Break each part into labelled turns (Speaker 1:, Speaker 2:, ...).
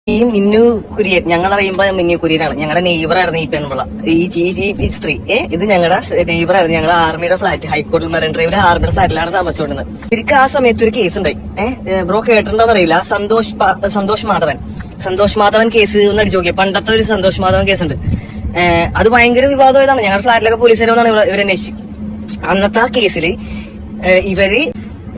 Speaker 1: ഈ മിന്നു കുര്യൻ ഞങ്ങൾ അറിയുമ്പോ മിന്നു കുര്യനാണ്. ഞങ്ങളുടെ നെയ്ബറായിരുന്നു ഈ പെൺപിള്ള, ഈ സ്ത്രീ. ഇത് ഞങ്ങളുടെ നെയ്ബറായിരുന്നു. ഞങ്ങൾ ആർമിയുടെ ഫ്ലാറ്റ്, ഹൈക്കോടതി മറൈൻ ഡ്രൈവിലെ ആർമിയുടെ ഫ്ലാറ്റിലാണ് താമസിച്ചുകൊണ്ടിരുന്നത്. ഇവർക്ക് ആ സമയത്ത് ഒരു കേസ് ഉണ്ടായി. ബ്രോ കേട്ടിട്ടുണ്ടോന്ന് അറിയില്ല. സന്തോഷ് മാധവൻ കേസ് ഒന്ന് അടിച്ചു നോക്കിയ. പണ്ടത്തെ ഒരു സന്തോഷ് മാധവൻ കേസ് ഉണ്ട്. അത് ഭയങ്കര വിവാദമായതാണ്. ഞങ്ങളുടെ ഫ്ലാറ്റിലൊക്കെ പോലീസുകാർ വന്നാണ് ഇവരന്വേഷിച്ചു. അന്നത്തെ ആ കേസിൽ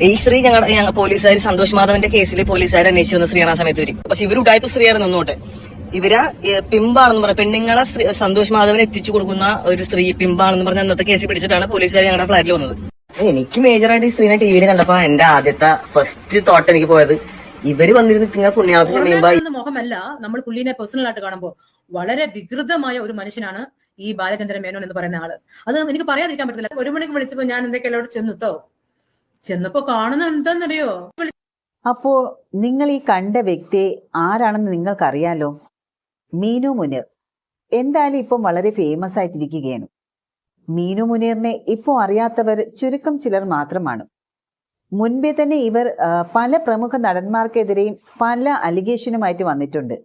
Speaker 1: ഈ സ്ത്രീ ഞങ്ങൾ പോലീസുകാർ സന്തോഷ് മാധവന്റെ കേസിൽ പോലീസുകാർ അന്വേഷിച്ചു വന്ന സ്ത്രീയാണ് ആ സമയത്ത് ഇവര്. പക്ഷെ ഇവർ ഉടായ്പ സ്ത്രീയായിരുന്നു നിന്നോട്ടെ. ഇവര് പിമ്പാണെന്ന് പറയാം, പെണ്ണുങ്ങളെ സന്തോഷ് മാധവന് എത്തിച്ചു കൊടുക്കുന്ന ഒരു സ്ത്രീ പിമ്പാണെന്ന് പറഞ്ഞ അന്നത്തെ കേസ് പിടിച്ചിട്ടാണ് പോലീസുകാർ ഞങ്ങളുടെ ഫ്ലാറ്റിൽ വന്നത്. എനിക്ക് മേജറായിട്ട് ഈ സ്ത്രീനെ ടിവിയിൽ കണ്ടപ്പോ എന്റെ ആദ്യത്തെ ഫസ്റ്റ് തോട്ട് എനിക്ക് പോയത്, ഇവര് വന്നിരുന്ന് നിങ്ങൾ പുണ്യാളത്തിൽ ചെയ്യുമ്പോ
Speaker 2: മുഖമല്ല, നമ്മൾ പുള്ളിനെ പേഴ്സണൽ ആയിട്ട് കാണുമ്പോൾ വളരെ വികൃതമായ ഒരു മനുഷ്യനാണ് ഈ ബാലചന്ദ്രൻ മേനോൻ എന്ന് പറയുന്ന ആള്. അത് എനിക്ക് പറയാതിരിക്കാൻ പറ്റില്ല. 1 മണിക്ക് വിളിച്ചപ്പോ ഞാൻ എന്തൊക്കെയല്ലോട് ചെന്നപ്പോ കാണുന്ന എന്താന്നറിയോ?
Speaker 3: അപ്പോ നിങ്ങൾ ഈ കണ്ട വ്യക്തിയെ ആരാണെന്ന് നിങ്ങൾക്കറിയാലോ. മീനു മുനീർ എന്തായാലും ഇപ്പം വളരെ ഫേമസ് ആയിട്ടിരിക്കുകയാണ്. മീനു മുനീറിനെ ഇപ്പോൾ അറിയാത്തവർ ചുരുക്കം ചിലർ മാത്രമാണ്. മുൻപേ തന്നെ ഇവർ പല പ്രമുഖ നടന്മാർക്കെതിരെയും പല അലിഗേഷനുമായിട്ട് വന്നിട്ടുണ്ട്.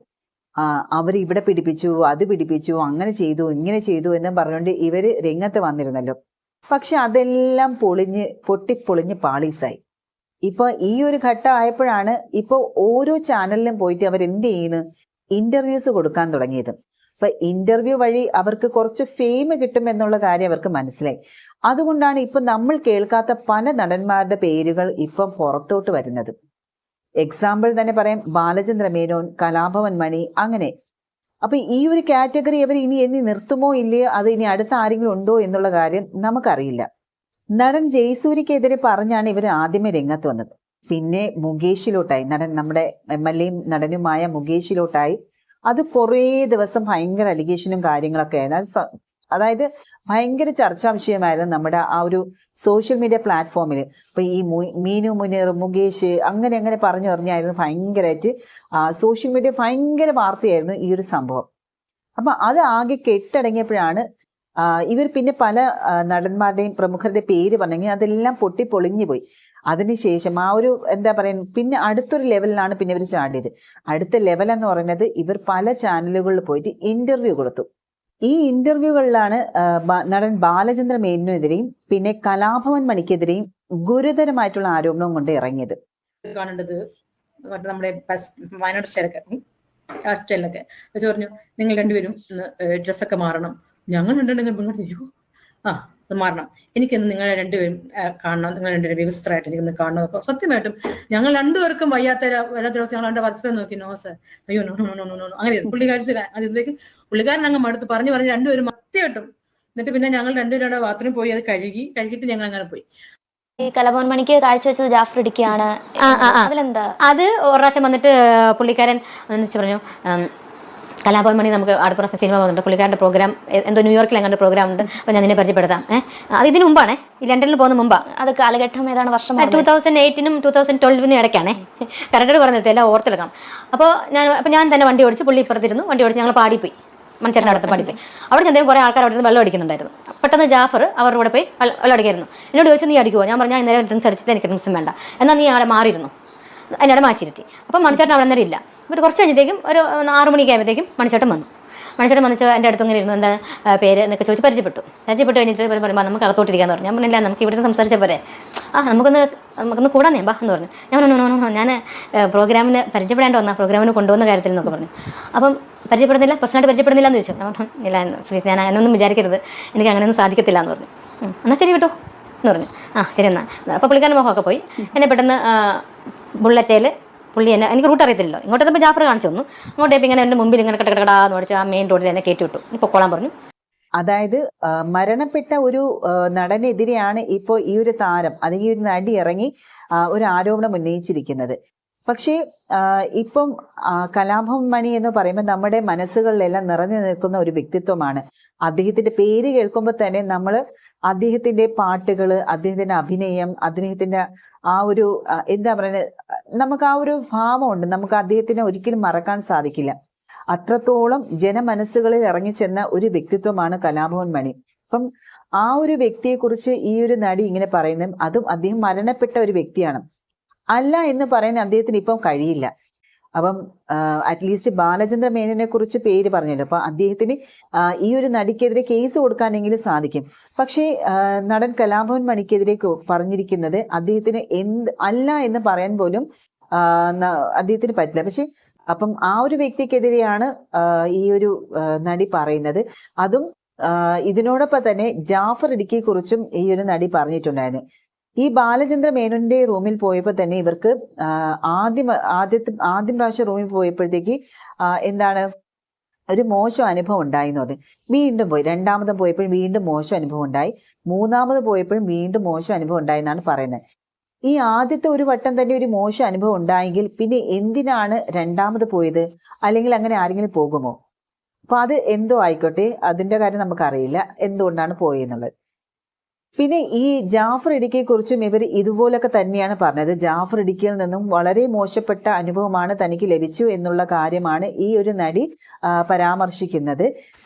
Speaker 3: അവർ ഇവിടെ പിടിപ്പിച്ചു, അത് പിടിപ്പിച്ചു, അങ്ങനെ ചെയ്തു, ഇങ്ങനെ ചെയ്തു എന്നും പറഞ്ഞുകൊണ്ട് ഇവര് രംഗത്ത് വന്നിരുന്നല്ലോ. പക്ഷെ അതെല്ലാം പൊട്ടിപ്പൊളിഞ്ഞ് പാളീസായി. ഇപ്പൊ ഈ ഒരു ഘട്ടം ആയപ്പോഴാണ് ഇപ്പൊ ഓരോ ചാനലിലും പോയിട്ട് അവർ എന്ത് ചെയ്യുന്നു, ഇന്റർവ്യൂസ് കൊടുക്കാൻ തുടങ്ങിയത്. അപ്പൊ ഇന്റർവ്യൂ വഴി അവർക്ക് കുറച്ച് ഫെയിം കിട്ടും എന്നുള്ള കാര്യം അവർക്ക് മനസ്സിലായി. അതുകൊണ്ടാണ് ഇപ്പൊ നമ്മൾ കേൾക്കാത്ത പല നടന്മാരുടെ പേരുകൾ ഇപ്പം പുറത്തോട്ട് വരുന്നത്. എക്സാമ്പിൾ തന്നെ പറയാം, ബാലചന്ദ്ര മേനോൻ, കലാഭവൻ മണി, അങ്ങനെ. അപ്പൊ ഈ ഒരു കാറ്റഗറി അവർ ഇനി നിർത്തുമോ ഇല്ലയോ, അത് ഇനി അടുത്ത ആരെങ്കിലും ഉണ്ടോ എന്നുള്ള കാര്യം നമുക്കറിയില്ല. നടൻ ജയസൂര്യക്കെതിരെ പറഞ്ഞാണ് ഇവർ ആദ്യമേ രംഗത്ത് വന്നത്. പിന്നെ മുകേഷിലോട്ടായി, നമ്മുടെ MLA നടനുമായ മുകേഷിലോട്ടായി. അത് കുറേ ദിവസം ഭയങ്കര അലിഗേഷനും കാര്യങ്ങളൊക്കെ ആയിരുന്നു. അതായത് ഭയങ്കര ചർച്ചാ വിഷയമായിരുന്നു നമ്മുടെ ആ ഒരു സോഷ്യൽ മീഡിയ പ്ലാറ്റ്ഫോമിൽ. ഇപ്പൊ ഈ മീനു മുനീർ, മുകേഷ്, അങ്ങനെ പറഞ്ഞു പറഞ്ഞായിരുന്നു ഭയങ്കരമായിട്ട് സോഷ്യൽ മീഡിയ ഭയങ്കര വാർത്തയായിരുന്നു ഈ ഒരു സംഭവം. അപ്പൊ അത് ആകെ കെട്ടടങ്ങിയപ്പോഴാണ് ഇവർ പിന്നെ പല നടന്മാരുടെയും പ്രമുഖരുടെ പേര് പറഞ്ഞെങ്കിൽ അതെല്ലാം പൊട്ടിപ്പൊളിഞ്ഞു പോയി. അതിനുശേഷം ആ ഒരു എന്താ പറയുക, പിന്നെ അടുത്തൊരു ലെവലിലാണ് പിന്നെ ഇവർ ചാടിയത്. അടുത്ത ലെവൽ എന്ന് പറയുന്നത് ഇവർ പല ചാനലുകളിൽ പോയിട്ട് ഇന്റർവ്യൂ കൊടുത്തു. ഈ ഇന്റർവ്യൂകളിലാണ് നടൻ ബാലചന്ദ്ര മേനോനെതിരെയും പിന്നെ കലാഭവൻ മണിക്കെതിരെയും ഗുരുതരമായിട്ടുള്ള ആരോപണം കൊണ്ട് ഇറങ്ങിയത്.
Speaker 2: കാണേണ്ടത് നമ്മുടെ വയനാട് സ്റ്റൈലൊക്കെ പറഞ്ഞു, നിങ്ങൾ രണ്ടുപേരും ഡ്രസ്സൊക്കെ മാറണം. ഞങ്ങൾ രണ്ടുണ്ടെങ്കിൽ അത് മാറണം. എനിക്കൊന്ന് നിങ്ങളെ രണ്ടുപേരും കാണണം, നിങ്ങൾ രണ്ടുപേരും വ്യവസ്ഥരായിട്ട് എനിക്കൊന്ന് കാണണം. അപ്പൊ സത്യമായിട്ടും ഞങ്ങൾ രണ്ടുപേർക്കും വല്ലാത്ത ദിവസം ഞങ്ങൾ രണ്ട് പരസ്പരം നോക്കി, നോ സർ, അയ്യോ no no no no no അങ്ങനെ പുള്ളിക്കാരത്തിൽ അതിലേക്ക് പുള്ളിക്കാരൻ അങ്ങ് മടുത്ത് പറഞ്ഞു രണ്ടുപേരും മത്തിയായിട്ടും. എന്നിട്ട് പിന്നെ ഞങ്ങൾ രണ്ടുപേരുടെ ബാത്റൂമിൽ പോയി അത് കഴുകിയിട്ട് ഞങ്ങൾ അങ്ങനെ പോയി.
Speaker 4: ഈ കലാഭവൻ മണിക്ക് കാഴ്ചവെച്ചത് ജാഫർ ഇടുക്കിയാണ്. അതിലെന്താ?
Speaker 5: അത് ഒരു പ്രാവശ്യം വന്നിട്ട് പുള്ളിക്കാരൻ പറഞ്ഞു, കലാഭവൻ മണി നമുക്ക് അടുത്ത പ്രാവശ്യം സിനിമ പോകുന്നുണ്ട്, പുള്ളിക്കാരൻ്റെ പ്രോഗ്രാം എന്തോ ന്യൂയോർക്കിൽ അങ്ങനെ പ്രോഗ്രാം ഉണ്ട്, അപ്പോൾ ഞാൻ നിന്നെ പരിചയപ്പെടുത്താം. അത് ഇതിന് മുമ്പാണ്, ഈ ലണ്ടനിൽ പോകുന്ന മുമ്പാണ്.
Speaker 4: അത് കാലഘട്ടം ഏതാണ് വർഷം?
Speaker 5: 2008-നും 2012-നും ഇടയ്ക്കാണേ. കറക്റ്റ് പറഞ്ഞിട്ട് എല്ലാം ഓർത്തെടുക്കണം. അപ്പോൾ ഞാൻ തന്നെ വണ്ടി ഓടിച്ച്, പുള്ളി ഇപ്പുറത്തിരുന്നു, വണ്ടി ഓടിച്ച് ഞങ്ങൾ പാടിപ്പോയി, മൺചേട്ടൻ്റെ അടുത്ത് പാടിപ്പോയി. അവിടെ ചെന്നേക്കും കുറേ ആൾക്കാർ അവിടെ നിന്ന് വെള്ളം അടിക്കുന്നുണ്ടായിരുന്നു. പെട്ടെന്ന് ജാഫർ അവരുടെ കൂടെ പോയി വെള്ളം അടിക്കായിരുന്നു. എന്നോട് ചോദിച്ചു, നീ അടിക്കുമോ? ഞാൻ പറഞ്ഞു, ഇന്നലെ ഡ്രിങ്ക്സ് അടിച്ചിട്ട് എനിക്ക് ഡ്രിങ്ക്സും വേണ്ട. എന്നാൽ നീ അവിടെ മാറിയിരുന്നു. അതിനവിടെ മാറ്റിയിരുത്തി. അപ്പം മണിച്ചേട്ടൻ അവിടെ നേരം ഇല്ല. ഒരു കുറച്ച് കഴിഞ്ഞത്തേക്കും ഒരു 6 മണിക്ക് ആയപ്പോഴത്തേക്കും മണിച്ചേട്ടൻ വന്നു. മണിച്ചേട്ടൻ വന്നിട്ട് എൻ്റെ അടുത്ത് ഇങ്ങനെ ഇരുന്നു, എന്താ പേര് എന്നൊക്കെ ചോദിച്ച് പരിചയപ്പെട്ട് കഴിഞ്ഞിട്ട് പറയുമ്പോൾ നമുക്ക് അകത്തോട്ടിരിക്കാന്ന് പറഞ്ഞു. ഞാൻ പറഞ്ഞില്ല, നമുക്ക് ഇവിടെ സംസാരിച്ച പോലെ നമുക്കൊന്ന് കൂടാൻ നേമ്പാ എന്ന് പറഞ്ഞു. ഞാൻ പ്രോഗ്രാമിന് പരിചയപ്പെടേണ്ട വന്നാൽ പ്രോഗ്രാമിന് കൊണ്ടുവന്ന കാര്യത്തിൽ എന്നൊക്കെ പറഞ്ഞു. അപ്പം പരിചയപ്പെടുന്നില്ല, പേഴ്സണായിട്ട് പരിചയപ്പെടുന്നില്ല എന്ന് ചോദിച്ചു. ഞാൻ പറഞ്ഞു, ഇല്ല ശ്രീ, ഞാൻ അങ്ങനെയൊന്നും വിചാരിക്കരുത്, എനിക്ക് അങ്ങനെയൊന്നും സാധിക്കത്തില്ല എന്ന് പറഞ്ഞു. എന്നാൽ ശരി കേട്ടോ എന്ന് പറഞ്ഞു. ശരി എന്നാൽ. അപ്പോൾ പുള്ളിക്കാരൻ മുഖമൊക്കെ പോയി. എന്നെ പെട്ടെന്ന് ബുള്ളറ്റേൽ പുള്ളി എനിക്ക് റൂട്ട് അറിയത്തില്ലല്ലോ, ഇങ്ങോട്ടപ്പോൾ ജാഫർ കാണിച്ചു തന്നു. അങ്ങോട്ടേപ്പോൾ ഇങ്ങനെ എൻ്റെ മുമ്പിൽ ഇങ്ങനെ കടകടാന്ന് പഠിച്ച് ആ മെയിൻ റോഡിൽ എന്നെ കയറ്റി വിട്ടു. ഇനി പൊക്കോളാൻ പറഞ്ഞു.
Speaker 3: അതായത് മരണപ്പെട്ട ഒരു നടനെതിരെയാണ് ഇപ്പോൾ ഈ ഒരു താരം, അല്ലെങ്കിൽ ഒരു നടി ഇറങ്ങി ഒരു ആരോപണം ഉന്നയിച്ചിരിക്കുന്നത്. പക്ഷേ ഇപ്പം കലാഭവൻ മണി എന്ന് പറയുമ്പോൾ നമ്മുടെ മനസ്സുകളിലെല്ലാം നിറഞ്ഞു നിൽക്കുന്ന ഒരു വ്യക്തിത്വമാണ്. അദ്ദേഹത്തിന്റെ പേര് കേൾക്കുമ്പോൾ തന്നെ നമ്മൾ അദ്ദേഹത്തിന്റെ പാട്ടുകൾ, അദ്ദേഹത്തിന്റെ അഭിനയം, അദ്ദേഹത്തിന്റെ ആ ഒരു എന്താ പറയുന്നത്, നമുക്ക് ആ ഒരു ഭാവമുണ്ട്. നമുക്ക് അദ്ദേഹത്തിനെ ഒരിക്കലും മറക്കാൻ സാധിക്കില്ല. അത്രത്തോളം ജനമനസ്സുകളിൽ ഇറങ്ങിച്ചെന്ന ഒരു വ്യക്തിത്വമാണ് കലാഭവൻ മണി. അപ്പം ആ ഒരു വ്യക്തിയെക്കുറിച്ച് ഈ ഒരു നടി ഇങ്ങനെ പറയുന്നത്, അതും അദ്ദേഹം മരണപ്പെട്ട ഒരു വ്യക്തിയാണ്. അല്ല എന്ന് പറയാൻ അദ്ദേഹത്തിന് ഇപ്പം കഴിയില്ല. അപ്പം അറ്റ്ലീസ്റ്റ് ബാലചന്ദ്ര മേനോനെ കുറിച്ച് പേര് പറഞ്ഞല്ലോ. അപ്പൊ അദ്ദേഹത്തിന് ഈ ഒരു നടിക്കെതിരെ കേസ് കൊടുക്കാനെങ്കിലും സാധിക്കും. പക്ഷേ നടൻ കലാഭവൻ മണിക്കെതിരെ പറഞ്ഞിരിക്കുന്നത് അദ്ദേഹത്തിന് അല്ല എന്ന് പറയാൻ പോലും അദ്ദേഹത്തിന് പറ്റില്ല. പക്ഷെ അപ്പം ആ ഒരു വ്യക്തിക്കെതിരെയാണ് ഈ ഒരു നടി പറയുന്നത്. അതും ഇതിനോടൊപ്പം തന്നെ ജാഫർ ഇടുക്കിയെ കുറിച്ചും ഈ ഒരു നടി പറഞ്ഞിട്ടുണ്ടായിരുന്നു. ഈ ബാലചന്ദ്ര മേനോന്റെ റൂമിൽ പോയപ്പോൾ തന്നെ ഇവർക്ക് ആദ്യം പ്രാവശ്യം റൂമിൽ പോയപ്പോഴത്തേക്ക് എന്താണ് ഒരു മോശം അനുഭവം ഉണ്ടായിരുന്നു. അത് വീണ്ടും പോയി, രണ്ടാമതും പോയപ്പോൾ വീണ്ടും മോശം അനുഭവം ഉണ്ടായി, മൂന്നാമത് പോയപ്പോഴും വീണ്ടും മോശം അനുഭവം ഉണ്ടായി എന്നാണ് പറയുന്നത്. ഈ ആദ്യത്തെ ഒരു വട്ടം തന്നെ ഒരു മോശം അനുഭവം ഉണ്ടായെങ്കിൽ പിന്നെ എന്തിനാണ് രണ്ടാമത് പോയത്? അല്ലെങ്കിൽ അങ്ങനെ ആരെങ്കിലും പോകുമോ? അപ്പൊ അത് എന്തോ ആയിക്കോട്ടെ, അതിന്റെ കാര്യം നമുക്കറിയില്ല എന്തുകൊണ്ടാണ് പോയെന്നുള്ളത്. പിന്നെ ഈ ജാഫർ ഇടുക്കിയെ കുറിച്ചും ഇവർ ഇതുപോലൊക്കെ തന്നെയാണ് പറഞ്ഞത്. ജാഫർ ഇടുക്കിയിൽ നിന്നും വളരെ മോശപ്പെട്ട അനുഭവമാണ് തനിക്ക് ലഭിച്ചു എന്നുള്ള കാര്യമാണ് ഈ ഒരു നടി പരാമർശിക്കുന്നത്.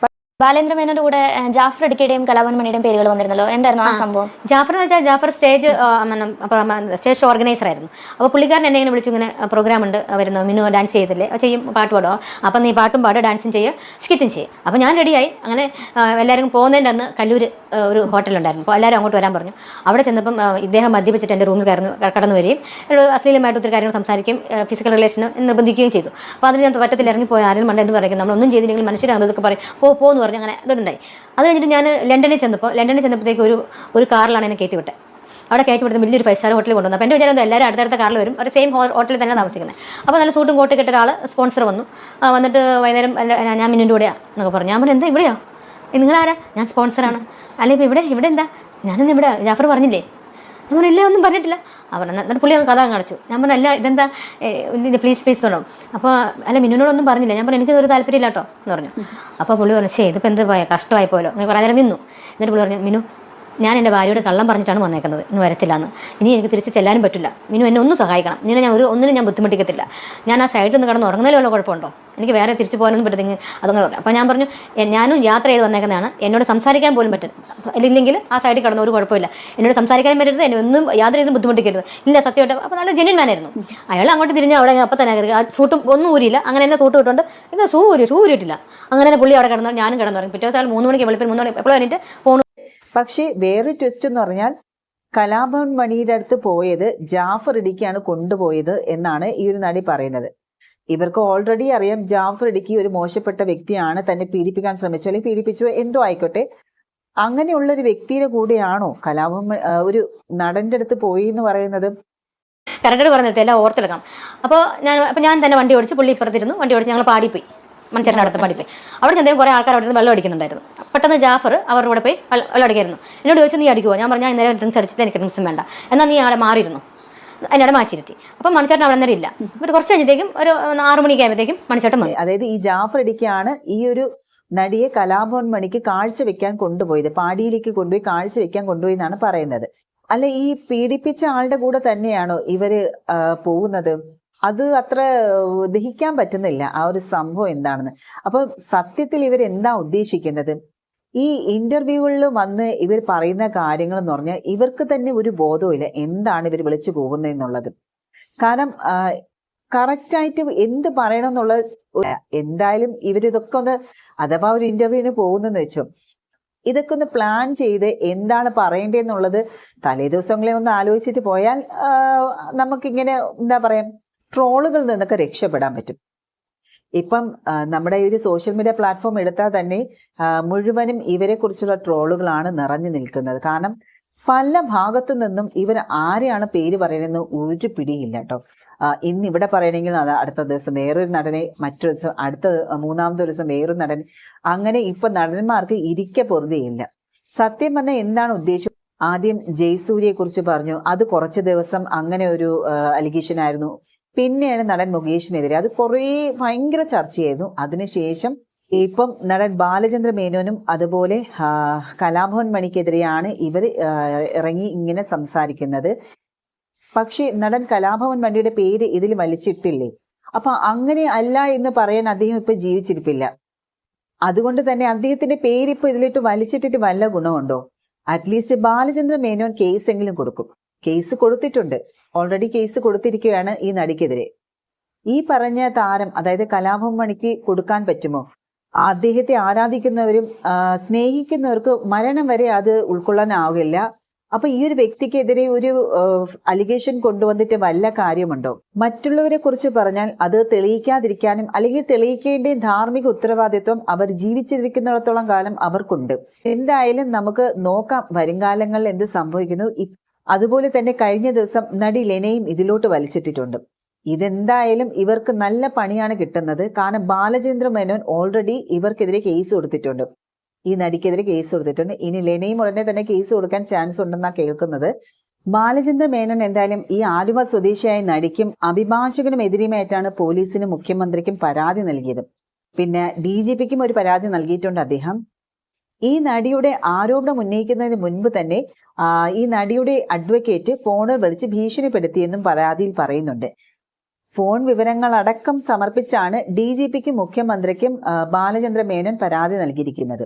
Speaker 4: ബാലേന്ദ്ര മേനോന്റെ കൂടെ ജാഫർ ഇടുക്കിയുടെയും കലാഭവൻ മണിയുടെയും പേരുകൾ വന്നിരുന്നല്ലോ, എന്തായിരുന്നു ആ സംഭവം?
Speaker 5: ജാഫർ എന്ന് വെച്ചാൽ ജാഫർ സ്റ്റേജ് ഓർഗനൈസർ ആയിരുന്നു. അപ്പോൾ പുള്ളിക്കാരൻ എന്നെ ഇങ്ങനെ വിളിച്ചു, ഇങ്ങനെ പ്രോഗ്രാം ഉണ്ട് വരുന്നു, മിനു ഡാൻസ് ചെയ്തില്ലേ, ചെയ്യും, പാട്ട് പാടുമോ, അപ്പം നീ പാട്ടും പാടുക, ഡാൻസും ചെയ്യുക, സ്കിറ്റും ചെയ്യും. അപ്പോൾ ഞാൻ റെഡിയായി. അങ്ങനെ എല്ലാവരും പോകുന്നതിൻ്റെ അന്ന് കല്ലൂർ ഒരു ഹോട്ടലുണ്ടായിരുന്നു. അപ്പോൾ എല്ലാവരും അങ്ങോട്ട് വരാൻ പറഞ്ഞു. അവിടെ ചെന്നപ്പം ഇദ്ദേഹം മദ്യപിച്ചിട്ട് എൻ്റെ റൂമിൽ കടന്നു വരികയും അശ്ലീലമായിട്ട് ഒത്തിരി കാര്യങ്ങൾ സംസാരിക്കുകയും ഫിസിക്കൽ റിലേഷന് നിർബന്ധിക്കുകയും ചെയ്തു. അപ്പോൾ അതിന് ഞാൻ പറ്റത്തിൽ ഇറങ്ങിപ്പോയി, ആരും മണ്ട എന്ന് പറയും, നമ്മളൊന്നും ചെയ്തില്ലെങ്കിൽ മനുഷ്യരാകുന്നതൊക്കെ പറയും, പോകുന്നു പറഞ്ഞ് അങ്ങനെ ഇതുണ്ടായി. അത് കഴിഞ്ഞിട്ട് ഞാൻ ലണ്ടനിൽ ചെന്നപ്പോഴത്തേക്ക് ഒരു കാറിലാണ് എന്നെ കയറ്റി വിട്ടത്. അവിടെ കയറ്റി വിടുന്നത് വലിയൊരു 5 സ്റ്റാർ ഹോട്ടലിൽ കൊണ്ടുവന്നു. അപ്പോൾ എൻ്റെ വിചാരം എല്ലാവരും അടുത്തടുത്ത കാറിൽ വരും, ഒരു സെയിം ഹോട്ടലിൽ തന്നെ താമസിക്കുന്നത്. അപ്പോൾ നല്ല സൂട്ടും കോട്ടും കിട്ടിയ ഒരാൾ സ്പോൺസർ വന്നു. വന്നിട്ട് വൈകുന്നേരം ഞാൻ മിന്നുൻ്റെ കൂടെയാണ് എന്നൊക്കെ പറഞ്ഞു. ഞാൻ പറഞ്ഞു, എന്താ ഇവിടെയോ? നിങ്ങളാരാ? ഞാൻ സ്പോൺസറാണ്. അല്ലെങ്കിൽ ഇപ്പോൾ ഇവിടെ എന്താ? ഞാനൊന്നും ഇവിടെ ജാഫർ പറഞ്ഞില്ലേ? ഞാൻ പറഞ്ഞു, ഇല്ല, ഒന്നും പറഞ്ഞിട്ടില്ല. അവർ എന്നിട്ട് പുള്ളി കഥ കാണിച്ചു. ഞാൻ പറഞ്ഞു, അല്ല ഇതെന്താ പ്ലീസ് തുടങ്ങും. അപ്പോൾ അല്ല മിന്നുനോടൊന്നും പറഞ്ഞില്ല. ഞാൻ പറഞ്ഞു, എനിക്കൊരു താല്പര്യമില്ല കേട്ടോ എന്ന് പറഞ്ഞു. അപ്പോൾ പുള്ളി പറഞ്ഞു, ശരി, ഇതിപ്പോൾ എന്ത് കഷ്ടമായി പോയല്ലോ. അങ്ങനെ കുറേ നേരം നിന്നു. എന്നിട്ട് പുള്ളി പറഞ്ഞു, മിനു, ഞാൻ എൻ്റെ ഭാര്യയോട് കള്ളം പറഞ്ഞിട്ടാണ് വന്നേക്കുന്നത്, ഇന്ന് വരത്തില്ല എന്ന്. ഇനി എനിക്ക് തിരിച്ച് ചെല്ലാനും പറ്റില്ല. മിനു എന്നെ ഒന്ന് സഹായിക്കണം. നിന്നെ ഞാൻ ഒന്നിനും ഞാൻ ബുദ്ധിമുട്ടിക്കത്തില്ല. ഞാൻ ആ സൈഡിൽ നിന്ന് കിടന്ന് ഉറങ്ങുന്നതിൽ വല്ല കുഴപ്പമുണ്ടോ? എനിക്ക് വേറെ തിരിച്ചു പോകാനൊന്നും പറ്റത്തില്ല. അതങ്ങനെ പറഞ്ഞു. അപ്പോൾ ഞാൻ പറഞ്ഞു, ഞാനും യാത്ര ചെയ്ത് വന്നേക്കുന്നതാണ്, എന്നോട് സംസാരിക്കാൻ പോലും പറ്റും ഇല്ലെങ്കിൽ ആ സൈഡിൽ കിടന്ന ഒരു കുഴപ്പമില്ല, എന്നോട് സംസാരിക്കാൻ പറ്റരുത്, എന്നെ ഒന്നും യാതൊരു രീതിയിലും ബുദ്ധിമുട്ടിക്കരുത്. ഇല്ല, സത്യമായിട്ട്. അപ്പോൾ നല്ല ജെന്യൻ മാനായിരുന്നു അയാൾ. അങ്ങോട്ട് തിരിഞ്ഞ് അവിടെ അപ്പം തന്നെ കയറി, ആ സൂട്ടും ഒന്നും ഊരിയില്ല. അങ്ങനെ തന്നെ സൂട്ട് ഇട്ടുകൊണ്ട് എന്താ ഷൂ ഊരിയിട്ടില്ല. അങ്ങനെ തന്നെ പുള്ളി അവിടെ കിടന്നു, ഞാനും കിടന്നുറങ്ങി. പിറ്റേ ദിവസം 3 മണിക്ക് വെളുപ്പിൽ 3 മണി എപ്പോഴും കഴിഞ്ഞിട്ട് ഫോൺ.
Speaker 3: പക്ഷേ വേറൊരു ട്വിസ്റ്റ് എന്ന് പറഞ്ഞാൽ കലാഭവൻ മണിയുടെ അടുത്ത് പോയത് ജാഫർ ഇടുക്കിയാണ് കൊണ്ടുപോയത് എന്നാണ് ഈ ഒരു നടി പറയുന്നത്. ഇവർക്ക് ഓൾറെഡി അറിയാം ജാഫർ ഇടുക്കി ഒരു മോശപ്പെട്ട വ്യക്തിയാണ്, തന്നെ പീഡിപ്പിക്കാൻ ശ്രമിച്ചു അല്ലെങ്കിൽ പീഡിപ്പിച്ചു, എന്തോ ആയിക്കോട്ടെ. അങ്ങനെയുള്ള ഒരു വ്യക്തിയുടെ കൂടെയാണോ കലാഭവൻ ഒരു നടന്റെ അടുത്ത് പോയി എന്ന് പറയുന്നത്?
Speaker 5: കറക്റ്റ് പറഞ്ഞിട്ട് എല്ലാം ഓർത്തെടുക്കണം. അപ്പോൾ ഞാൻ തന്നെ വണ്ടി ഓടിച്ച്, പുള്ളി ഇപ്പുറത്തിരുന്നു, വണ്ടി ഓടിച്ച് ഞങ്ങൾ പാടിപ്പോയി, മൺചേട്ടൻ്റെ അടുത്ത് പാടിപ്പോയി. അവിടെ ചെന്നേക്കും കുറേ ആൾക്കാർ അവിടെ നിന്ന് വെള്ളം അടിക്കുന്നുണ്ടായിരുന്നു. പെട്ടെന്ന് ജാഫർ അവരുടെ കൂടെ പോയി വെള്ളം അടിക്കായിരുന്നു. എന്നോട് ചോദിച്ചു, നീ അടിക്കുമോ? ഞാൻ പറഞ്ഞു, ഞാൻ ഇന്നലെ ഡ്രിങ്ക്സ് അടിച്ചിട്ട് എനിക്ക് ഡ്രിങ്ക്സും വേണ്ട, എന്നാൽ നീ അവിടെ മാറിയിരുന്നു. അതിനവിടെ മാറ്റിയിരുത്തി. അപ്പം മണിച്ചേട്ടൻ അവിടെ നേരം ഇല്ല. ഒരു കുറച്ച് കഴിഞ്ഞത്തേക്കും ഒരു 6 മണിക്ക് ആയപ്പോഴത്തേക്കും മണിച്ചേട്ടൻ വന്നു.
Speaker 3: അതായത് ഈ ജാഫർ ഇടുക്കിയാണ് ഈ ഒരു നടിയെ കലാഭവൻ മണിക്ക് കാഴ്ച വെക്കാൻ കൊണ്ടുപോയത്, പാടിയിലേക്ക് കൊണ്ടുപോയി കാഴ്ച വെക്കാൻ കൊണ്ടുപോയി എന്നാണ് പറയുന്നത്. അല്ല, ഈ പീഡിപ്പിച്ച ആളുടെ കൂടെ തന്നെയാണോ ഇവര് പോകുന്നത്? അത് അത്ര ദഹിക്കാൻ പറ്റുന്നില്ല ആ ഒരു സംഭവം എന്താണെന്ന്. അപ്പൊ സത്യത്തിൽ ഇവരെന്താ ഉദ്ദേശിക്കുന്നത്? ഈ ഇന്റർവ്യൂകളിൽ വന്ന് ഇവർ പറയുന്ന കാര്യങ്ങൾ എന്ന് പറഞ്ഞാൽ ഇവർക്ക് തന്നെ ഒരു ബോധവുമില്ല എന്താണ് ഇവർ വിളിച്ചു പോകുന്നതെന്നുള്ളത്. കാരണം കറക്റ്റായിട്ട് എന്ത് പറയണം എന്നുള്ളത്. എന്തായാലും ഇവരിതൊക്കെ ഒന്ന്, അഥവാ ഒരു ഇന്റർവ്യൂവിന് പോകുന്നെന്ന് വെച്ചോ, ഇതൊക്കെ ഒന്ന് പ്ലാൻ ചെയ്ത് എന്താണ് പറയേണ്ടതെന്നുള്ളത് തലേ ദിവസങ്ങളെ ഒന്ന് ആലോചിച്ചിട്ട് പോയാൽ നമുക്കിങ്ങനെ എന്താ പറയാ, ട്രോളുകളിൽ നിന്നൊക്കെ രക്ഷപ്പെടാൻ പറ്റും. ഇപ്പം നമ്മുടെ ഈ ഒരു സോഷ്യൽ മീഡിയ പ്ലാറ്റ്ഫോം എടുത്താൽ തന്നെ മുഴുവനും ഇവരെ കുറിച്ചുള്ള ട്രോളുകളാണ് നിറഞ്ഞു നിൽക്കുന്നത്. കാരണം പല ഭാഗത്തു നിന്നും ഇവർ ആരെയാണ് പേര് പറയുന്നതെന്ന് ഒരു പിടിയില്ല കേട്ടോ. ഇന്ന് ഇവിടെ പറയണമെങ്കിൽ അത് അടുത്ത ദിവസം വേറൊരു നടനെ, മറ്റൊരു ദിവസം അടുത്ത 3-ാമത്തെ ദിവസം വേറൊരു നടൻ, അങ്ങനെ ഇപ്പൊ നടന്മാർക്ക് ഇരിക്ക പൊറുതിയില്ല. സത്യം പറഞ്ഞാൽ എന്താണ് ഉദ്ദേശം? ആദ്യം ജയസൂര്യയെ കുറിച്ച് പറഞ്ഞു, അത് കുറച്ച് ദിവസം അങ്ങനെ ഒരു അലിഗേഷൻ ആയിരുന്നു. പിന്നെയാണ് നടൻ മുകേഷിനെതിരെ, അത് കുറേ ഭയങ്കര ചർച്ചയായിരുന്നു. അതിനുശേഷം ഇപ്പം നടൻ ബാലചന്ദ്ര മേനോനും അതുപോലെ കലാഭവൻ മണിക്കെതിരെയാണ് ഇവർ ഇറങ്ങി ഇങ്ങനെ സംസാരിക്കുന്നത്. പക്ഷെ നടൻ കലാഭവൻ മണിയുടെ പേര് ഇതിൽ വലിച്ചിട്ടില്ലേ? അപ്പൊ അങ്ങനെ അല്ല എന്ന് പറയാൻ അദ്ദേഹം ഇപ്പൊ ജീവിച്ചിരിപ്പില്ല. അതുകൊണ്ട് തന്നെ അദ്ദേഹത്തിന്റെ പേര് ഇപ്പൊ ഇതിലിട്ട് വലിച്ചിട്ടിട്ട് വല്ല ഗുണമുണ്ടോ? അറ്റ്ലീസ്റ്റ് ബാലചന്ദ്ര മേനോൻ കേസെങ്കിലും കൊടുക്കും. കേസ് കൊടുത്തിട്ടുണ്ട്, ഓൾറെഡി കേസ് കൊടുത്തിരിക്കുകയാണ് ഈ നടിക്കെതിരെ. ഈ പറഞ്ഞ താരം, അതായത് കലാഭവൻ മണിക്ക് കൊടുക്കാൻ പറ്റുമോ? അദ്ദേഹത്തെ ആരാധിക്കുന്നവരും സ്നേഹിക്കുന്നവർക്ക് മരണം വരെ അത് ഉൾക്കൊള്ളാനാവില്ല. അപ്പൊ ഈ ഒരു വ്യക്തിക്കെതിരെ ഒരു അലിഗേഷൻ കൊണ്ടുവന്നിട്ട് വല്ല കാര്യമുണ്ടോ? മറ്റുള്ളവരെ കുറിച്ച് പറഞ്ഞാൽ അത് തെളിയിക്കാതിരിക്കാനും അല്ലെങ്കിൽ തെളിയിക്കേണ്ട ധാർമ്മിക ഉത്തരവാദിത്വം അവർ ജീവിച്ചിരിക്കുന്നിടത്തോളം കാലം അവർക്കുണ്ട്. എന്തായാലും നമുക്ക് നോക്കാം വരുംകാലങ്ങളിൽ എന്ത് സംഭവിക്കുന്നു. അതുപോലെ തന്നെ കഴിഞ്ഞ ദിവസം നടി ലെനയും ഇതിലോട്ട് വലിച്ചിട്ടിട്ടുണ്ട്. ഇതെന്തായാലും ഇവർക്ക് നല്ല പണിയാണ് കിട്ടുന്നത്. കാരണം ബാലചന്ദ്ര മേനോൻ ഓൾറെഡി ഇവർക്കെതിരെ കേസ് കൊടുത്തിട്ടുണ്ട്, ഈ നടിക്കെതിരെ കേസ് കൊടുത്തിട്ടുണ്ട്. ഇനി ലെനയും ഉടനെ തന്നെ കേസ് കൊടുക്കാൻ ചാൻസ് ഉണ്ടെന്നാണ് കേൾക്കുന്നത്. ബാലചന്ദ്ര മേനോൻ എന്തായാലും ഈ ആലുവ സ്വദേശിയായ നടിക്കും അഭിഭാഷകനും എതിരെയുമായിട്ടാണ് പോലീസിനും മുഖ്യമന്ത്രിക്കും പരാതി നൽകിയത്. പിന്നെ DGPക്കും ഒരു പരാതി നൽകിയിട്ടുണ്ട് അദ്ദേഹം. ഈ നടിയുടെ ആരോപണം ഉന്നയിക്കുന്നതിന് മുൻപ് തന്നെ ഈ നടിയുടെ അഡ്വക്കേറ്റ് ഫോണിൽ വിളിച്ച് ഭീഷണിപ്പെടുത്തിയെന്നും പരാതിയിൽ പറയുന്നുണ്ട്. ഫോൺ വിവരങ്ങളടക്കം സമർപ്പിച്ചാണ് DGPക്കും മുഖ്യമന്ത്രിക്കും ബാലചന്ദ്ര മേനോൻ പരാതി നൽകിയിരിക്കുന്നത്.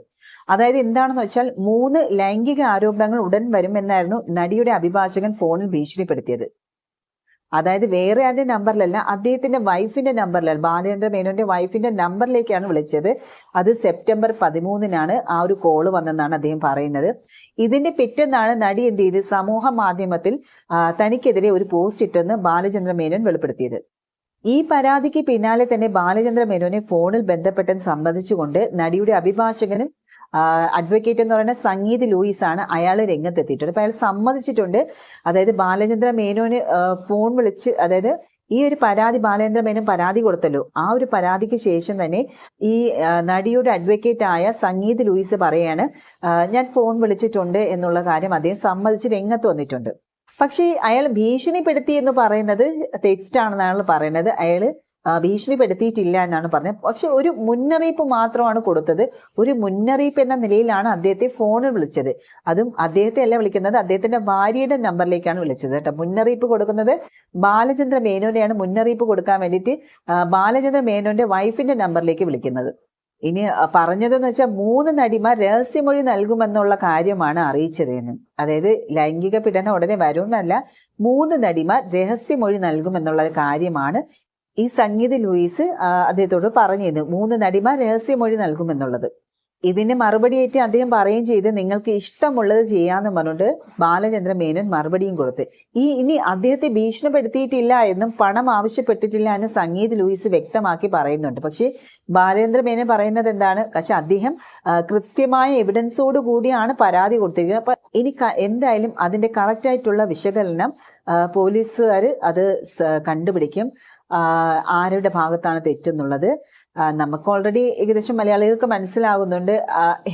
Speaker 3: അതായത് എന്താണെന്ന് വെച്ചാൽ 3 ലൈംഗിക ആരോപണങ്ങൾ ഉടൻ വരുമെന്നായിരുന്നു നടിയുടെ അഭിഭാഷകൻ ഫോണിൽ ഭീഷണിപ്പെടുത്തിയത്. അതായത് വേറെ ആരുടെ നമ്പറിലല്ല, അദ്ദേഹത്തിന്റെ വൈഫിന്റെ നമ്പറിലാണ്, ബാലചന്ദ്ര മേനോന്റെ വൈഫിന്റെ നമ്പറിലേക്കാണ് വിളിച്ചത്. അത് സെപ്റ്റംബർ 13 ആ ഒരു കോള് വന്നെന്നാണ് അദ്ദേഹം പറയുന്നത്. ഇതിന്റെ പിറ്റേന്നാണ് നടി എന്ത് ചെയ്ത് സമൂഹ മാധ്യമത്തിൽ തനിക്കെതിരെ ഒരു പോസ്റ്റ് ഇട്ടെന്ന് ബാലചന്ദ്ര മേനോൻ വെളിപ്പെടുത്തിയത്. ഈ പരാതിക്ക് പിന്നാലെ തന്നെ ബാലചന്ദ്ര മേനോനെ ഫോണിൽ ബന്ധപ്പെട്ടെന്ന് സംബന്ധിച്ചുകൊണ്ട് നടിയുടെ അഭിഭാഷകനും അഡ്വക്കേറ്റ് എന്ന് പറയുന്ന സംഗീത് ലൂയിസ് ആണ് അയാൾ രംഗത്തെത്തിയിട്ടുണ്ട്. അപ്പൊ അയാൾ സമ്മതിച്ചിട്ടുണ്ട്. അതായത് ബാലചന്ദ്ര മേനോന് ഫോൺ വിളിച്ച്, അതായത് ഈ ഒരു പരാതി ബാലചന്ദ്ര മേനോൻ പരാതി കൊടുത്തല്ലോ, ആ ഒരു പരാതിക്ക് ശേഷം തന്നെ ഈ നടിയുടെ അഡ്വക്കേറ്റ് ആയ സംഗീത് ലൂയിസ് പറയാണ് ഞാൻ ഫോൺ വിളിച്ചിട്ടുണ്ട് എന്നുള്ള കാര്യം അദ്ദേഹം സമ്മതിച്ച് രംഗത്ത് വന്നിട്ടുണ്ട്. പക്ഷേ അയാൾ ഭീഷണിപ്പെടുത്തി എന്ന് പറയുന്നത് തെറ്റാണെന്നാണ് പറയുന്നത്. അയാൾ ഭീഷണിപ്പെടുത്തിയിട്ടില്ല എന്നാണ് പറഞ്ഞത്. പക്ഷെ ഒരു മുന്നറിയിപ്പ് മാത്രമാണ് കൊടുത്തത്. ഒരു മുന്നറിയിപ്പ് എന്ന നിലയിലാണ് അദ്ദേഹത്തെ ഫോണിൽ വിളിച്ചത്. അതും അദ്ദേഹത്തെ അല്ല വിളിക്കുന്നത്, അദ്ദേഹത്തിന്റെ ഭാര്യയുടെ നമ്പറിലേക്കാണ് വിളിച്ചത് കേട്ടോ. മുന്നറിയിപ്പ് കൊടുക്കുന്നത് ബാലചന്ദ്ര മേനോനെയാണ്. മുന്നറിയിപ്പ് കൊടുക്കാൻ വേണ്ടിയിട്ട് ബാലചന്ദ്ര മേനോന്റെ വൈഫിന്റെ നമ്പറിലേക്ക് വിളിക്കുന്നത്. ഇനി പറഞ്ഞതെന്ന് വെച്ചാൽ 3 നടിമാർ രഹസ്യമൊഴി നൽകുമെന്നുള്ള കാര്യമാണ് അറിയിച്ചതെന്ന്. അതായത് ലൈംഗിക പീഡനം ഉടനെ വരുമെന്നല്ല, 3 നടിമാർ രഹസ്യമൊഴി നൽകുമെന്നുള്ള കാര്യമാണ് ഈ സംഗീത് ലൂയിസ് അദ്ദേഹത്തോട് പറഞ്ഞിരുന്നു. 3 നടിമാർ രഹസ്യമൊഴി നൽകുമെന്നുള്ളത്. ഇതിന് മറുപടിയായിട്ട് അദ്ദേഹം പറയുകയും ചെയ്ത് നിങ്ങൾക്ക് ഇഷ്ടമുള്ളത് ചെയ്യാന്ന് പറഞ്ഞുകൊണ്ട് ബാലചന്ദ്ര മേനോൻ മറുപടിയും കൊടുത്ത്. ഇനി അദ്ദേഹത്തെ ഭീഷണിപ്പെടുത്തിയിട്ടില്ല എന്നും പണം ആവശ്യപ്പെട്ടിട്ടില്ല എന്ന് സംഗീത് ലൂയിസ് വ്യക്തമാക്കി പറയുന്നുണ്ട്. പക്ഷേ ബാലചന്ദ്ര മേനോൻ പറയുന്നത് എന്താണ്? പക്ഷെ അദ്ദേഹം കൃത്യമായ എവിഡൻസോട് കൂടിയാണ് പരാതി കൊടുത്തിരിക്കുന്നത്. അപ്പൊ ഇനി എന്തായാലും അതിന്റെ കറക്റ്റ് ആയിട്ടുള്ള വിശകലനം പോലീസുകാർ അത് കണ്ടുപിടിക്കും, ആരുടെ ഭാഗത്താണ് തെറ്റെന്നുള്ളത്. നമുക്ക് ഓൾറെഡി ഏകദേശം മലയാളികൾക്ക് മനസ്സിലാകുന്നുണ്ട്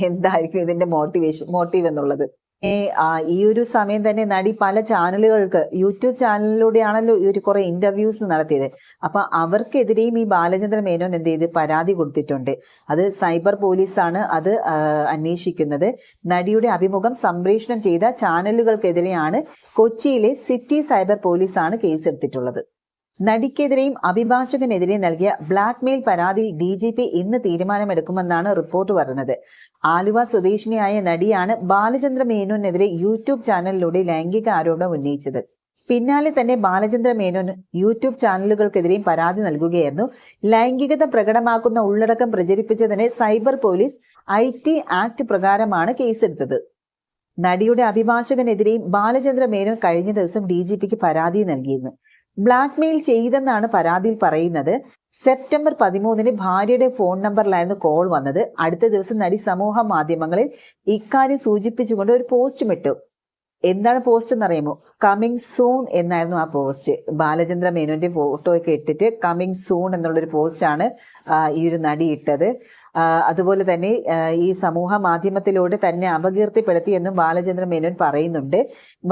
Speaker 3: എന്തായിരിക്കും ഇതിന്റെ മോട്ടീവ് എന്നുള്ളത്. ഈ ഒരു സമയം തന്നെ നടി പല ചാനലുകൾക്ക്, യൂട്യൂബ് ചാനലിലൂടെയാണല്ലോ ഈ ഒരു കുറെ ഇന്റർവ്യൂസ് നടത്തിയത്. അപ്പൊ അവർക്കെതിരെയും ഈ ബാലചന്ദ്ര മേനോൻ എന്ത് ചെയ്ത് പരാതി കൊടുത്തിട്ടുണ്ട്. അത് സൈബർ പോലീസാണ് അത് അന്വേഷിക്കുന്നത്. നടിയുടെ അഭിമുഖം സംപ്രേഷണം ചെയ്ത ചാനലുകൾക്കെതിരെയാണ് കൊച്ചിയിലെ സിറ്റി സൈബർ പോലീസാണ് കേസെടുത്തിട്ടുള്ളത്. നടിക്കെതിരെയും അഭിഭാഷകനെതിരെ നൽകിയ ബ്ലാക്ക്മെയിൽ പരാതിയിൽ DGP ഇന്ന് തീരുമാനമെടുക്കുമെന്നാണ് റിപ്പോർട്ട് പറയുന്നത്. ആലുവ സ്വദേശിനിയായ നടിയാണ് ബാലചന്ദ്ര മേനോനെതിരെ യൂട്യൂബ് ചാനലിലൂടെ ലൈംഗിക ആരോപണം ഉന്നയിച്ചത്. പിന്നാലെ തന്നെ ബാലചന്ദ്ര മേനോൻ യൂട്യൂബ് ചാനലുകൾക്കെതിരെയും പരാതി നൽകുകയായിരുന്നു. ലൈംഗികത പ്രകടമാക്കുന്ന ഉള്ളടക്കം പ്രചരിപ്പിച്ചതിന് സൈബർ പോലീസ് IT ആക്ട് പ്രകാരമാണ് കേസെടുത്തത്. നടിയുടെ അഭിഭാഷകനെതിരെയും ബാലചന്ദ്ര മേനോൻ കഴിഞ്ഞ ദിവസം DGPക്ക് പരാതി നൽകിയിരുന്നു. ബ്ലാക്ക്മെയിൽ ചെയ്തെന്നാണ് പരാതിയിൽ പറയുന്നത്. സെപ്റ്റംബർ 13 ഭാര്യയുടെ ഫോൺ നമ്പറിലായിരുന്നു കോൾ വന്നത്. അടുത്ത ദിവസം നടി സമൂഹ മാധ്യമങ്ങളിൽ ഇക്കാര്യം സൂചിപ്പിച്ചുകൊണ്ട് ഒരു പോസ്റ്റും ഇട്ടു. എന്താണ് പോസ്റ്റ് എന്നറിയുമോ? കമ്മിങ് സൂൺ എന്നായിരുന്നു ആ പോസ്റ്റ്. ബാലചന്ദ്ര മേനോന്റെ ഫോട്ടോ ഒക്കെ ഇട്ടിട്ട് കമ്മിങ് സൂൺ എന്നുള്ളൊരു പോസ്റ്റാണ് ഈ ഒരു നടി ഇട്ടത്. അതുപോലെ തന്നെ ഈ സമൂഹ മാധ്യമത്തിലൂടെ തന്നെ അപകീർത്തിപ്പെടുത്തിയെന്നും ബാലചന്ദ്ര മേനോൻ പറയുന്നുണ്ട്.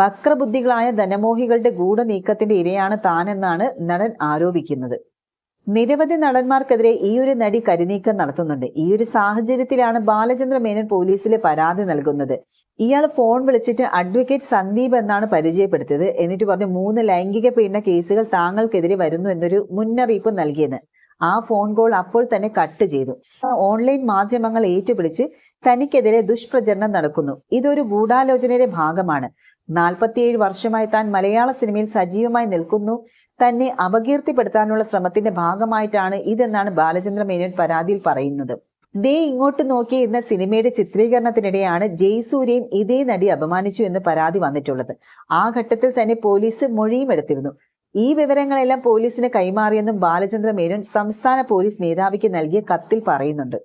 Speaker 3: വക്രബുദ്ധികളായ ധനമോഹികളുടെ ഗൂഢനീക്കത്തിന്റെ ഇരയാണ് താനെന്നാണ് നടൻ ആരോപിക്കുന്നത്. നിരവധി നടന്മാർക്കെതിരെ ഈ ഒരു നടി കരിനീക്കം നടത്തുന്നുണ്ട്. ഈ ഒരു സാഹചര്യത്തിലാണ് ബാലചന്ദ്ര മേനോൻ പോലീസിലെ പരാതി നൽകുന്നത്. ഇയാൾ ഫോൺ വിളിച്ചിട്ട് അഡ്വക്കേറ്റ് സന്ദീപ് എന്നാണ് പരിചയപ്പെടുത്തിയത്. എന്നിട്ട് പറഞ്ഞു 3 ലൈംഗിക പീഡന കേസുകൾ താങ്കൾക്കെതിരെ വരുന്നു എന്നൊരു മുന്നറിയിപ്പ് നൽകിയെന്ന്. ആ ഫോൺ കോൾ അപ്പോൾ തന്നെ കട്ട് ചെയ്തു. ഓൺലൈൻ മാധ്യമങ്ങൾ ഏറ്റുപിടിച്ച് തനിക്കെതിരെ ദുഷ്പ്രചരണം നടക്കുന്നു. ഇതൊരു ഗൂഢാലോചനയുടെ ഭാഗമാണ്. 47 വർഷമായി താൻ മലയാള സിനിമയിൽ സജീവമായി നിൽക്കുന്നു. തന്നെ അപകീർത്തിപ്പെടുത്താനുള്ള ശ്രമത്തിന്റെ ഭാഗമായിട്ടാണ് ഇതെന്നാണ് ബാലചന്ദ്ര മേനോൻ പരാതിയിൽ പറയുന്നത്. ദേ ഇങ്ങോട്ട് നോക്കി എന്ന സിനിമയുടെ ചിത്രീകരണത്തിനിടെയാണ് ജയസൂര്യയും ഇതേ നടി അപമാനിച്ചു എന്ന് പരാതി വന്നിട്ടുള്ളത്. ആ ഘട്ടത്തിൽ തന്നെ പോലീസ് മൊഴിയും എടുത്തിരുന്നു. ഈ വിവരങ്ങളെല്ലാം പോലീസിന് കൈമാറിയെന്നും ബാലചന്ദ്ര മേനോൻ സംസ്ഥാന പോലീസ് മേധാവിക്ക് നൽകിയ കത്തിൽ പറയുന്നുണ്ട്.